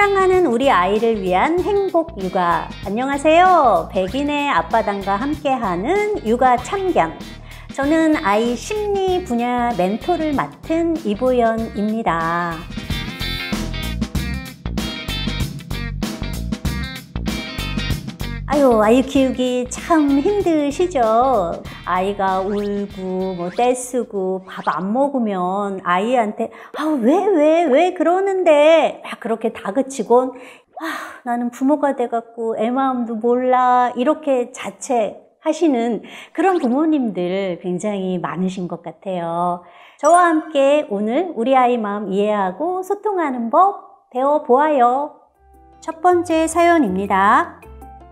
사랑하는 우리 아이를 위한 행복 육아. 안녕하세요. 백인의 아빠당과 함께하는 육아 참견. 저는 아이 심리 분야 멘토를 맡은 이보연입니다. 아이 키우기 참 힘드시죠? 아이가 울고 떼쓰고 밥 안 먹으면 아이한테 왜 그러는데 막 그렇게 다그치곤 나는 부모가 돼갖고 애 마음도 몰라 이렇게 자책하시는 그런 부모님들 굉장히 많으신 것 같아요. 저와 함께 오늘 우리 아이 마음 이해하고 소통하는 법 배워보아요. 첫 번째 사연입니다.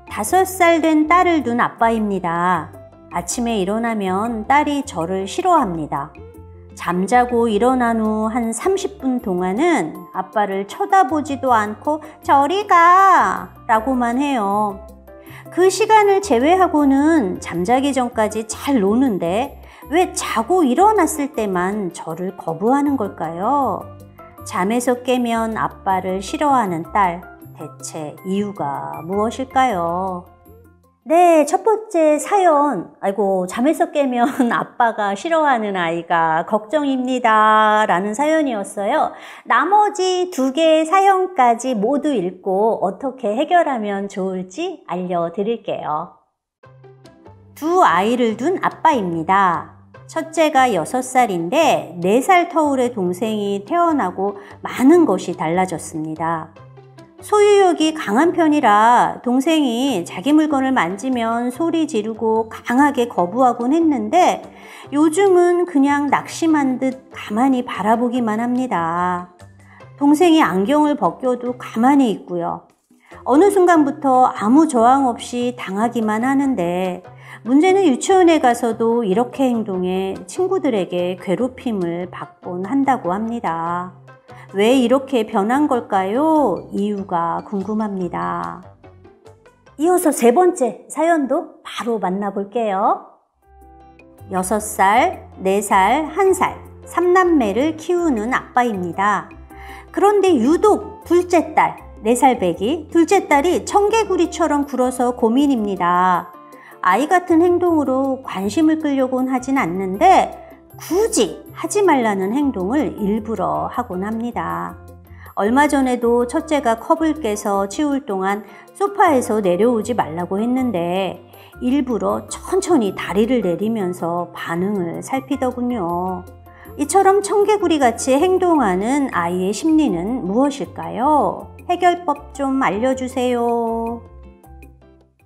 5살 된 딸을 둔 아빠입니다. 아침에 일어나면 딸이 저를 싫어합니다. 잠자고 일어난 후 한 30분 동안은 아빠를 쳐다보지도 않고 저리 가! 라고만 해요. 그 시간을 제외하고는 잠자기 전까지 잘 노는데 왜 자고 일어났을 때만 저를 거부하는 걸까요? 잠에서 깨면 아빠를 싫어하는 딸. 대체 이유가 무엇일까요? 네, 첫 번째 사연. 잠에서 깨면 아빠가 싫어하는 아이가 걱정입니다. 라는 사연이었어요. 나머지 2개의 사연까지 모두 읽고 어떻게 해결하면 좋을지 알려드릴게요. 2 아이를 둔 아빠입니다. 첫째가 6살인데 4살 터울의 동생이 태어나고 많은 것이 달라졌습니다. 소유욕이 강한 편이라 동생이 자기 물건을 만지면 소리 지르고 강하게 거부하곤 했는데 요즘은 그냥 낙심한 듯 가만히 바라보기만 합니다. 동생이 안경을 벗겨도 가만히 있고요. 어느 순간부터 아무 저항 없이 당하기만 하는데 문제는 유치원에 가서도 이렇게 행동해 친구들에게 괴롭힘을 받곤 한다고 합니다. 왜 이렇게 변한 걸까요? 이유가 궁금합니다. 이어서 3번째 사연도 바로 만나볼게요. 6살, 4살, 1살, 3남매를 키우는 아빠입니다. 그런데 유독 둘째 딸, 4살 배기, 둘째 딸이 청개구리처럼 굴어서 고민입니다. 아이 같은 행동으로 관심을 끌려고는 하진 않는데 굳이 하지 말라는 행동을 일부러 하곤 합니다. 얼마 전에도 첫째가 컵을 깨서 치울 동안 소파에서 내려오지 말라고 했는데 일부러 천천히 다리를 내리면서 반응을 살피더군요. 이처럼 청개구리같이 행동하는 아이의 심리는 무엇일까요? 해결법 좀 알려주세요.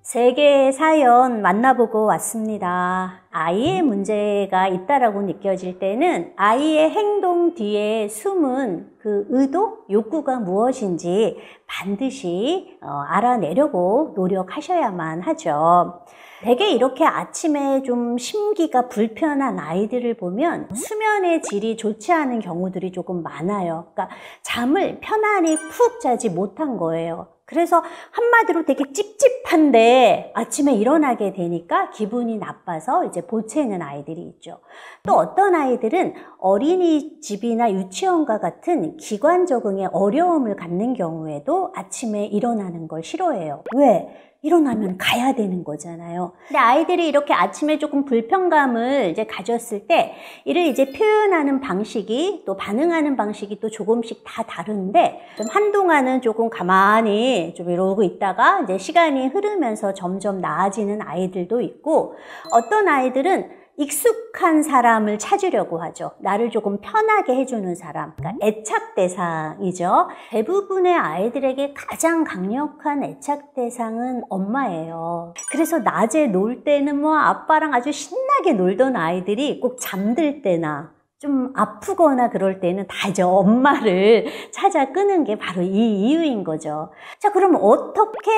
3개의 사연 만나보고 왔습니다. 아이의 문제가 있다라고 느껴질 때는 아이의 행동 뒤에 숨은 그 의도, 욕구가 무엇인지 반드시 알아내려고 노력하셔야만 하죠. 되게 이렇게 아침에 좀 심기가 불편한 아이들을 보면 수면의 질이 좋지 않은 경우들이 조금 많아요. 그러니까 잠을 편안히 푹 자지 못한 거예요. 그래서 한마디로 되게 찝찝한데 아침에 일어나게 되니까 기분이 나빠서 이제 보채는 아이들이 있죠. 또 어떤 아이들은 어린이집이나 유치원과 같은 기관 적응에 어려움을 갖는 경우에도 아침에 일어나는 걸 싫어해요. 왜? 일어나면 가야 되는 거잖아요. 근데 아이들이 이렇게 아침에 조금 불편감을 이제 가졌을 때 이를 이제 표현하는 방식이 또 반응하는 방식이 또 조금씩 다 다른데 좀 한동안은 조금 가만히 좀 이러고 있다가 이제 시간이 흐르면서 점점 나아지는 아이들도 있고 어떤 아이들은 익숙한 사람을 찾으려고 하죠. 나를 조금 편하게 해주는 사람, 그러니까 애착 대상이죠. 대부분의 아이들에게 가장 강력한 애착 대상은 엄마예요. 그래서 낮에 놀 때는 아빠랑 아주 신나게 놀던 아이들이 꼭 잠들 때나 좀 아프거나 그럴 때는 다 이제 엄마를 찾아 끄는 게 바로 이 이유인 거죠. 자, 그럼 어떻게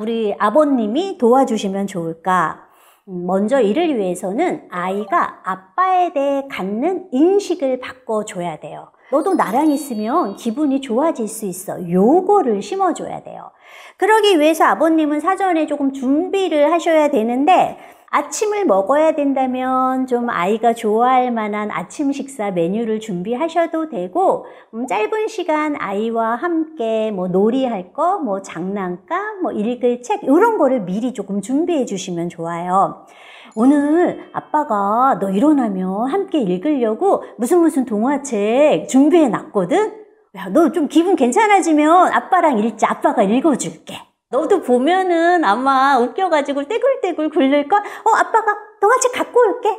우리 아버님이 도와주시면 좋을까? 먼저 이를 위해서는 아이가 아빠에 대해 갖는 인식을 바꿔줘야 돼요. 너도 나랑 있으면 기분이 좋아질 수 있어. 요거를 심어줘야 돼요. 그러기 위해서 아버님은 사전에 조금 준비를 하셔야 되는데 아침을 먹어야 된다면 좀 아이가 좋아할 만한 아침 식사 메뉴를 준비하셔도 되고, 짧은 시간 아이와 함께 뭐 놀이할 거, 뭐 장난감, 뭐 읽을 책 이런 거를 미리 조금 준비해 주시면 좋아요. 오늘 아빠가 너 일어나면 함께 읽으려고 무슨 동화책 준비해 놨거든? 야, 너 좀 기분 괜찮아지면 아빠랑 읽자. 아빠가 읽어줄게. 너도 보면은 아마 웃겨가지고 떼굴떼굴 굴릴걸? 아빠가 동화책 갖고 올게.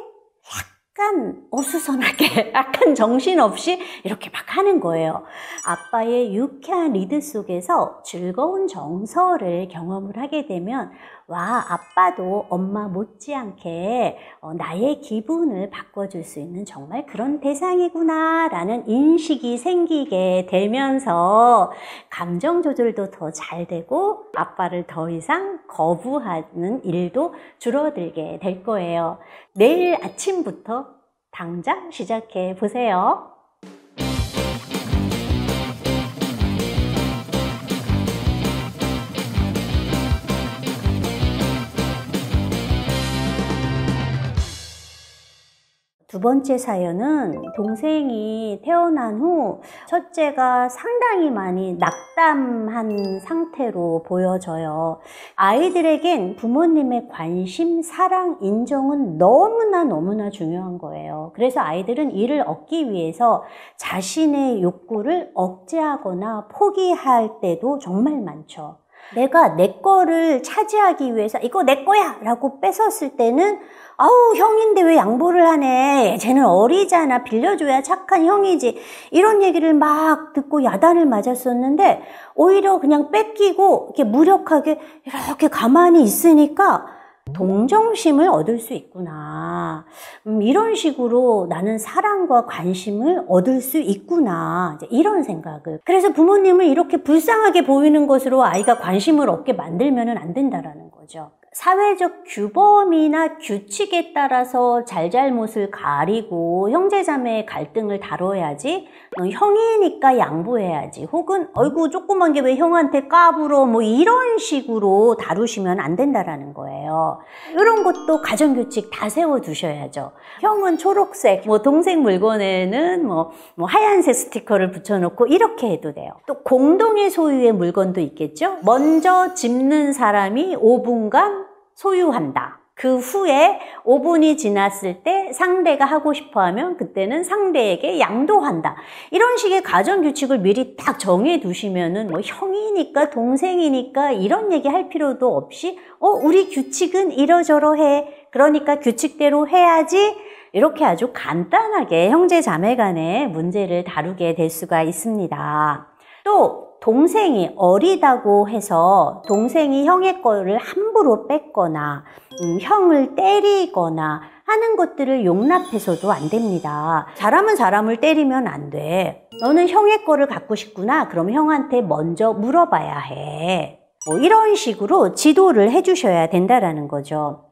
약간 어수선하게, 약간 정신없이 이렇게 막 하는 거예요. 아빠의 유쾌한 리드 속에서 즐거운 정서를 경험을 하게 되면 와, 아빠도 엄마 못지않게 나의 기분을 바꿔줄 수 있는 정말 그런 대상이구나 라는 인식이 생기게 되면서 감정 조절도 더 잘 되고 아빠를 더 이상 거부하는 일도 줄어들게 될 거예요. 내일 아침부터 당장 시작해 보세요. 두 번째 사연은 동생이 태어난 후 첫째가 상당히 많이 낙담한 상태로 보여져요. 아이들에겐 부모님의 관심, 사랑, 인정은 너무나 중요한 거예요. 그래서 아이들은 이를 얻기 위해서 자신의 욕구를 억제하거나 포기할 때도 정말 많죠. 내가 내 거를 차지하기 위해서 이거 내 거야 라고 뺏었을 때는 아우 형인데 왜 양보를 하네, 쟤는 어리잖아, 빌려줘야 착한 형이지, 이런 얘기를 막 듣고 야단을 맞았었는데 오히려 그냥 뺏기고 이렇게 무력하게 이렇게 가만히 있으니까 동정심을 얻을 수 있구나, 이런 식으로 나는 사랑과 관심을 얻을 수 있구나, 이런 생각을. 그래서 부모님을 이렇게 불쌍하게 보이는 것으로 아이가 관심을 얻게 만들면 안 된다라는 거죠. 사회적 규범이나 규칙에 따라서 잘잘못을 가리고 형제자매의 갈등을 다뤄야지, 형이니까 양보해야지, 혹은 어이구 조그만 게 왜 형한테 까불어, 뭐 이런 식으로 다루시면 안 된다라는 거예요. 이런 것도 가정규칙 다 세워두셔야죠. 형은 초록색, 뭐 동생 물건에는 뭐 하얀색 스티커를 붙여놓고 이렇게 해도 돼요. 또 공동의 소유의 물건도 있겠죠. 먼저 집는 사람이 5분간 소유한다. 그 후에 5분이 지났을 때 상대가 하고 싶어 하면 그때는 상대에게 양도한다. 이런 식의 가정규칙을 미리 딱 정해 두시면은 뭐 형이니까 동생이니까 이런 얘기 할 필요도 없이 우리 규칙은 이러저러해, 그러니까 규칙대로 해야지, 이렇게 아주 간단하게 형제 자매 간의 문제를 다루게 될 수가 있습니다. 또 동생이 어리다고 해서 동생이 형의 거를 함부로 뺏거나 형을 때리거나 하는 것들을 용납해서도 안 됩니다. 사람은 사람을 때리면 안 돼. 너는 형의 거를 갖고 싶구나. 그럼 형한테 먼저 물어봐야 해. 뭐 이런 식으로 지도를 해주셔야 된다라는 거죠.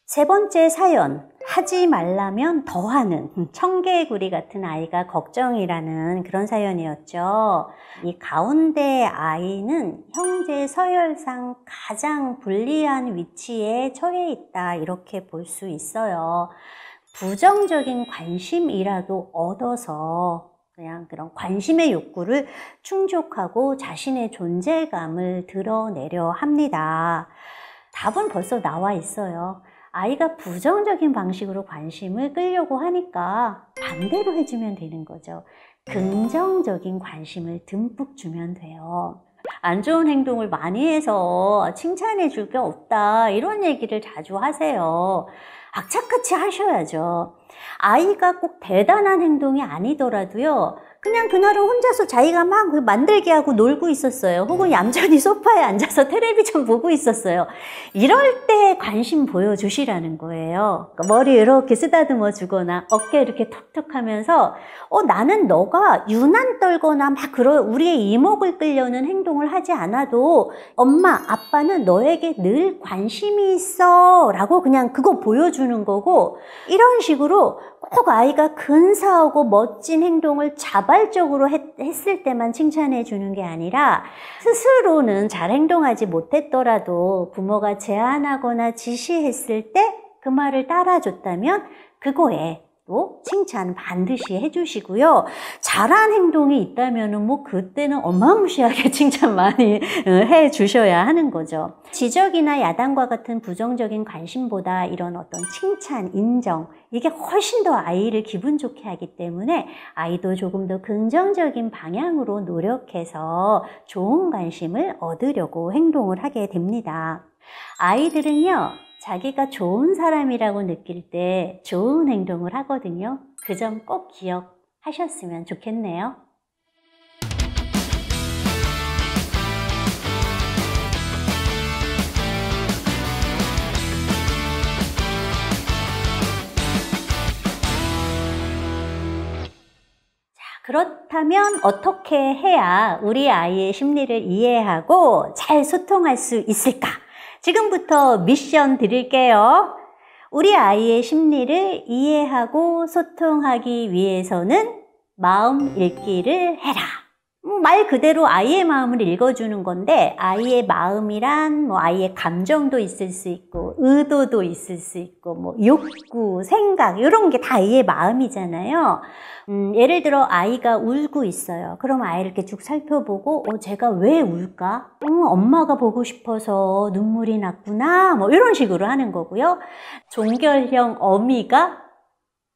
세 번째 사연, 하지 말라면 더하는 청개구리 같은 아이가 걱정이라는 그런 사연이었죠. 이 가운데 아이는 형제 서열상 가장 불리한 위치에 처해 있다, 이렇게 볼 수 있어요. 부정적인 관심이라도 얻어서 그냥 그런 관심의 욕구를 충족하고 자신의 존재감을 드러내려 합니다. 답은 벌써 나와 있어요. 아이가 부정적인 방식으로 관심을 끌려고 하니까 반대로 해주면 되는 거죠. 긍정적인 관심을 듬뿍 주면 돼요. 안 좋은 행동을 많이 해서 칭찬해 줄 게 없다, 이런 얘기를 자주 하세요. 악착같이 하셔야죠. 아이가 꼭 대단한 행동이 아니더라도요, 그냥 그날은 혼자서 자기가 막 만들기 하고 놀고 있었어요. 혹은 얌전히 소파에 앉아서 텔레비전 보고 있었어요. 이럴 때 관심 보여주시라는 거예요. 그러니까 머리 이렇게 쓰다듬어 주거나 어깨 이렇게 톡톡 하면서 나는 너가 유난 떨거나 막 우리의 이목을 끌려는 행동을 하지 않아도 엄마, 아빠는 너에게 늘 관심이 있어 라고 그냥 그거 보여주는 거고, 이런 식으로 꼭 아이가 근사하고 멋진 행동을 자발적으로 했을 때만 칭찬해 주는 게 아니라 스스로는 잘 행동하지 못했더라도 부모가 제안하거나 지시했을 때 그 말을 따라줬다면 그거에 또 칭찬 반드시 해주시고요. 잘한 행동이 있다면 뭐 그때는 어마무시하게 칭찬 많이 해주셔야 하는 거죠. 지적이나 야단과 같은 부정적인 관심보다 이런 어떤 칭찬, 인정 이게 훨씬 더 아이를 기분 좋게 하기 때문에 아이도 조금 더 긍정적인 방향으로 노력해서 좋은 관심을 얻으려고 행동을 하게 됩니다. 아이들은요, 자기가 좋은 사람이라고 느낄 때 좋은 행동을 하거든요. 그 점 꼭 기억하셨으면 좋겠네요. 그렇다면 어떻게 해야 우리 아이의 심리를 이해하고 잘 소통할 수 있을까? 지금부터 미션 드릴게요. 우리 아이의 심리를 이해하고 소통하기 위해서는 마음 읽기를 해라. 말 그대로 아이의 마음을 읽어주는 건데 아이의 마음이란 뭐 아이의 감정도 있을 수 있고 의도도 있을 수 있고 뭐 욕구, 생각 이런 게 다 아이의 마음이잖아요. 예를 들어 아이가 울고 있어요. 그럼 아이를 이렇게 쭉 살펴보고 제가 왜 울까? 엄마가 보고 싶어서 눈물이 났구나 뭐 이런 식으로 하는 거고요. 종결형 어미가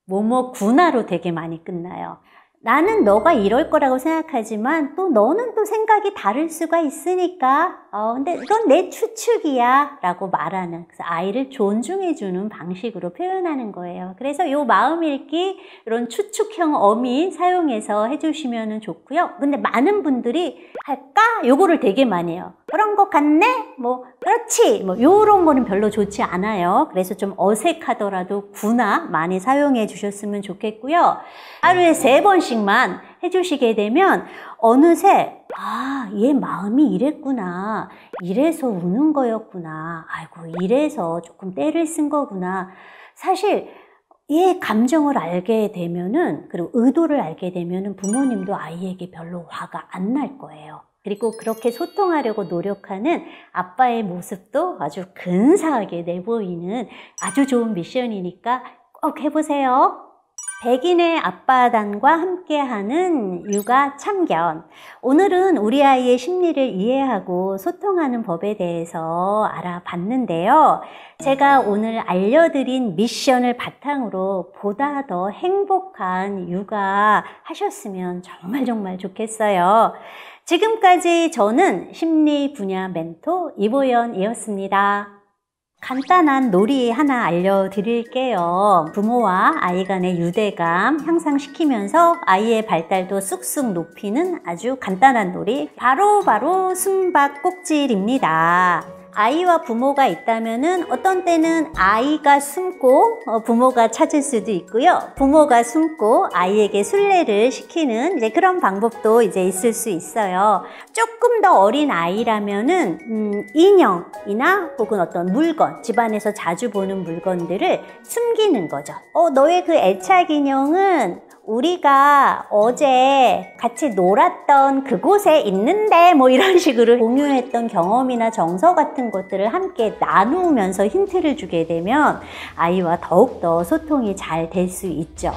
뭐뭐구나로 되게 많이 끝나요. 나는 너가 이럴 거라고 생각하지만 또 너는 또 생각이 다를 수가 있으니까 근데 이건 내 추측이야 라고 말하는, 그래서 아이를 존중해주는 방식으로 표현하는 거예요. 그래서 이 마음 읽기 이런 추측형 어미 사용해서 해주시면 좋고요. 근데 많은 분들이 할까? 요거를 되게 많이 해요. 그런 것 같네? 뭐 그렇지? 뭐 요런 거는 별로 좋지 않아요. 그래서 좀 어색하더라도 구나 많이 사용해 주셨으면 좋겠고요. 하루에 3번씩만 해주시게 되면 어느새 얘 마음이 이랬구나, 이래서 우는 거였구나, 아이고 이래서 조금 때를 쓴 거구나. 사실 얘 감정을 알게 되면은, 그리고 의도를 알게 되면은 부모님도 아이에게 별로 화가 안 날 거예요. 그리고 그렇게 소통하려고 노력하는 아빠의 모습도 아주 근사하게 내보이는 아주 좋은 미션이니까 꼭 해보세요. 백인의 아빠단과 함께하는 육아 참견. 오늘은 우리 아이의 심리를 이해하고 소통하는 법에 대해서 알아봤는데요. 제가 오늘 알려드린 미션을 바탕으로 보다 더 행복한 육아 하셨으면 정말 좋겠어요. 지금까지 저는 심리 분야 멘토 이보연이었습니다. 간단한 놀이 하나 알려드릴게요. 부모와 아이 간의 유대감 향상시키면서 아이의 발달도 쑥쑥 높이는 아주 간단한 놀이, 바로 숨바꼭질입니다. 아이와 부모가 있다면은 어떤 때는 아이가 숨고 부모가 찾을 수도 있고요. 부모가 숨고 아이에게 술래를 시키는 이제 그런 방법도 이제 있을 수 있어요. 조금 더 어린 아이라면은 인형이나 혹은 어떤 물건, 집안에서 자주 보는 물건들을 숨기는 거죠. 너의 그 애착 인형은 우리가 어제 같이 놀았던 그곳에 있는데 뭐 이런 식으로 공유했던 경험이나 정서 같은 것들을 함께 나누면서 힌트를 주게 되면 아이와 더욱더 소통이 잘 될 수 있죠.